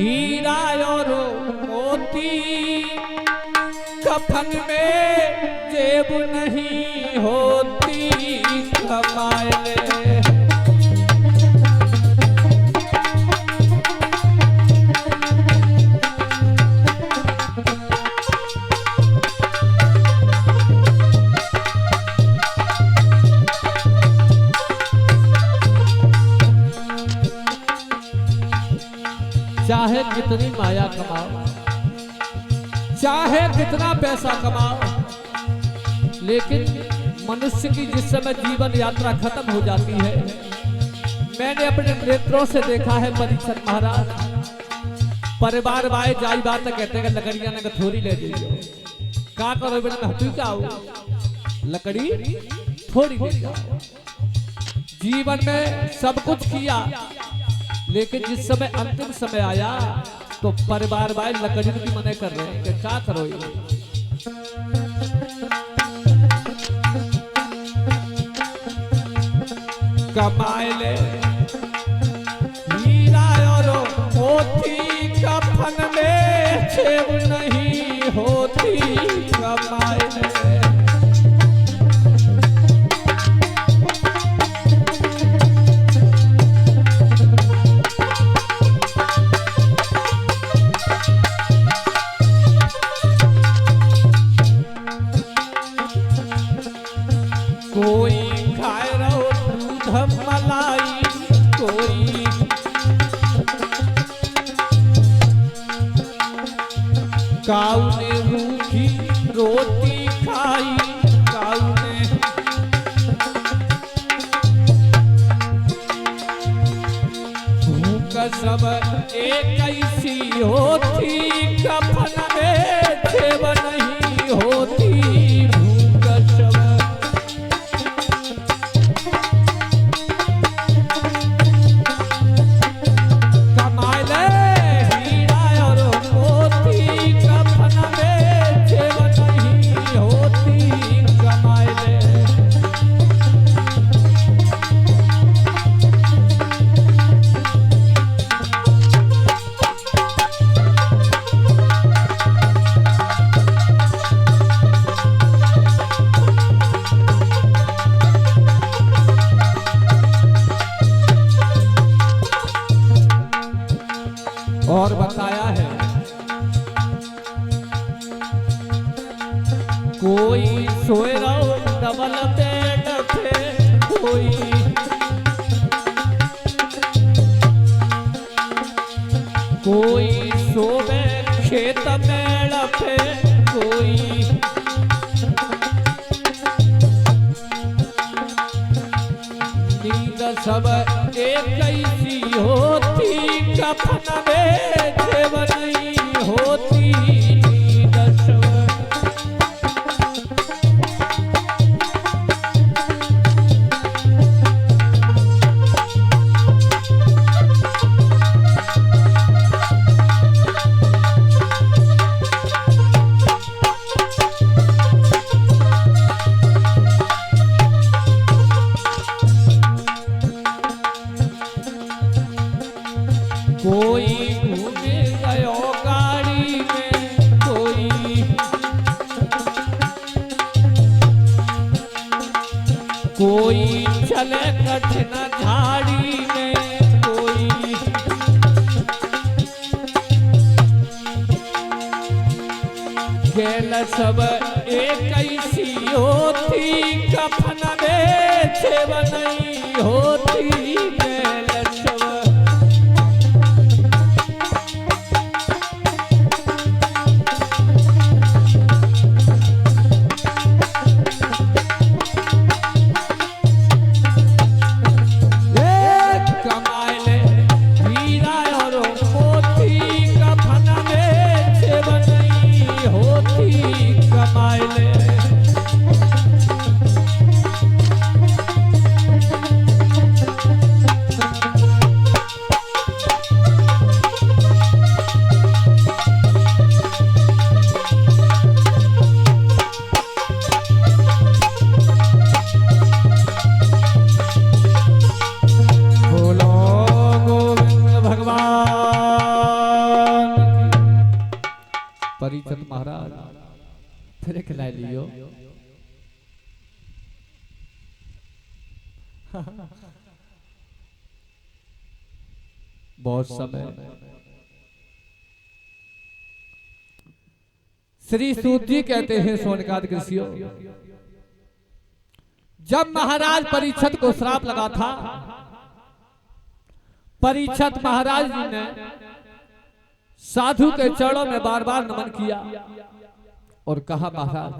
हीरा और मोती कफन में जेब नहीं होती कमाए ले। चाहे कितनी माया कमाओ, चाहे कितना पैसा कमाओ, लेकिन मनुष्य की जिस समय जीवन यात्रा खत्म हो जाती है, मैंने अपने नेत्रों से देखा है परीक्षित महाराज, परिवार वाए जाई बात कहते हैं लकड़ियां ने थोड़ी ले लीजिए, क्या करो बेटा मैं क्या हो लकड़ी थोड़ी ले जाओ। जीवन में सब कुछ किया, लेकिन जिस समय अंतिम समय आया तो परिवार वाले लकड़ी की मना कर रहे हैं कि क्या करो ये। कमाए ले हीरा और मोती कफन में जेब नहीं होती कमाए ले। कोई खाए रहो दूध मलाई, कोई काऊ ने रूखी रोटी खाई, काऊ ने भूख सब एक ऐसी होती कफन में जेब नहीं होती भूख सब। और बताया है कोई सोए रहो डबल बेड पे, कोई सोवे खेत मेड़ पे, कोई नींद सब एक ऐसी होती कफन में जेब नहीं होती नींद सब। कोई घूमे गयो गाड़ी में, कोई चले कठिन झाड़ी में, कोई गेल सब एक ऐसी होती कफन में जेब नहीं होती गेल सब। बोलो गोविंद भगवान परीक्षित महाराज फिर खिला लियो। बहुत समय श्री सूत जी कहते हैं सोनकाद ऋषियों, जब महाराज परीक्षित को श्राप लगा था, परीक्षित महाराज जी ने साधु के चरणों में बार बार नमन किया और कहा, महाराज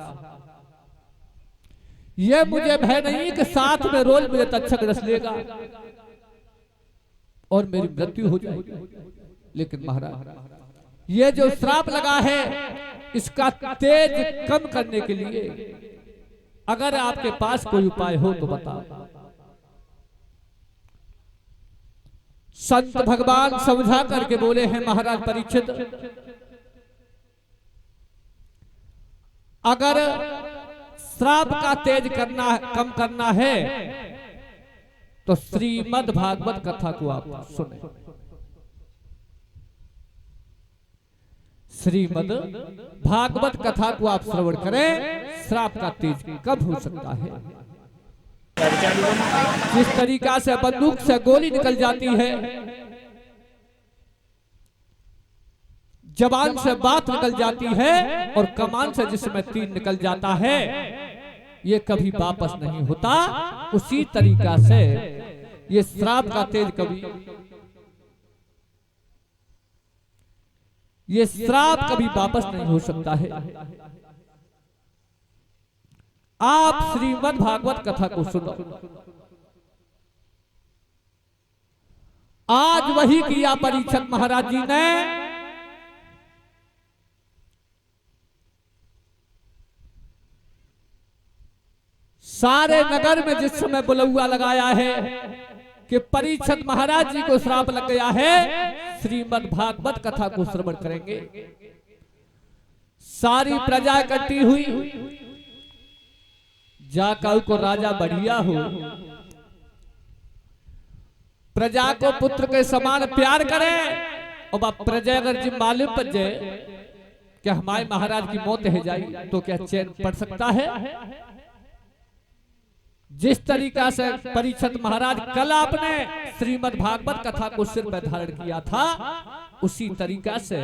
ये मुझे भय नहीं कि साथ में रोज मुझे तक्षक रस लेगा और मेरी मृत्यु हो जाएगी, लेकिन महाराज ये जो श्राप लगा है इसका तेज कम करने के लिए अगर आपके पास कोई उपाय हो तो बताओ। संत भगवान समझा करके बोले हैं, महाराज परीक्षित, अगर श्राप का तेज करना कम करना है तो श्रीमद् भागवत कथा को आप सुने। श्रीमद् भागवत कथा को आप श्रवण करें, श्राप का तेज कब हो सकता है। जिस तरीका से बंदूक से गोली निकल जाती है, जबान से बात निकल जाती है और कमान से जिसमें तीर निकल जाता है, ये कभी वापस नहीं होता, उसी तरीका से ये श्राप का तेज ये श्राप कभी वापस नहीं हो सकता है। आप श्रीमद् भागवत कथा को सुनो। आज वही किया परीक्षित महाराज जी ने। सारे नगर में जिस समय बुलौआ लगाया है कि परीक्षित महाराज जी को श्राप लग गया है, श्रीमद् भागवत कथा को श्रवण करेंगे। सारी प्रजा इकट्ठी हुई, जाकाऊ को राजा बढ़िया हो, प्रजा को पुत्र के समान प्यार करे, और प्रजा अगर जी मालूम पड़ जाए कि हमारे महाराज की मौत है जाई तो क्या चैन पड़ सकता है। जिस तरीका से परीक्षित महाराज कल आपने श्रीमद् भागवत कथा को सिर पर धारण किया था, उसी तरीका से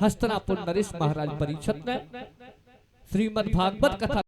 हस्तिनापुर नरेश महाराज परीक्षित ने श्रीमद् भागवत कथा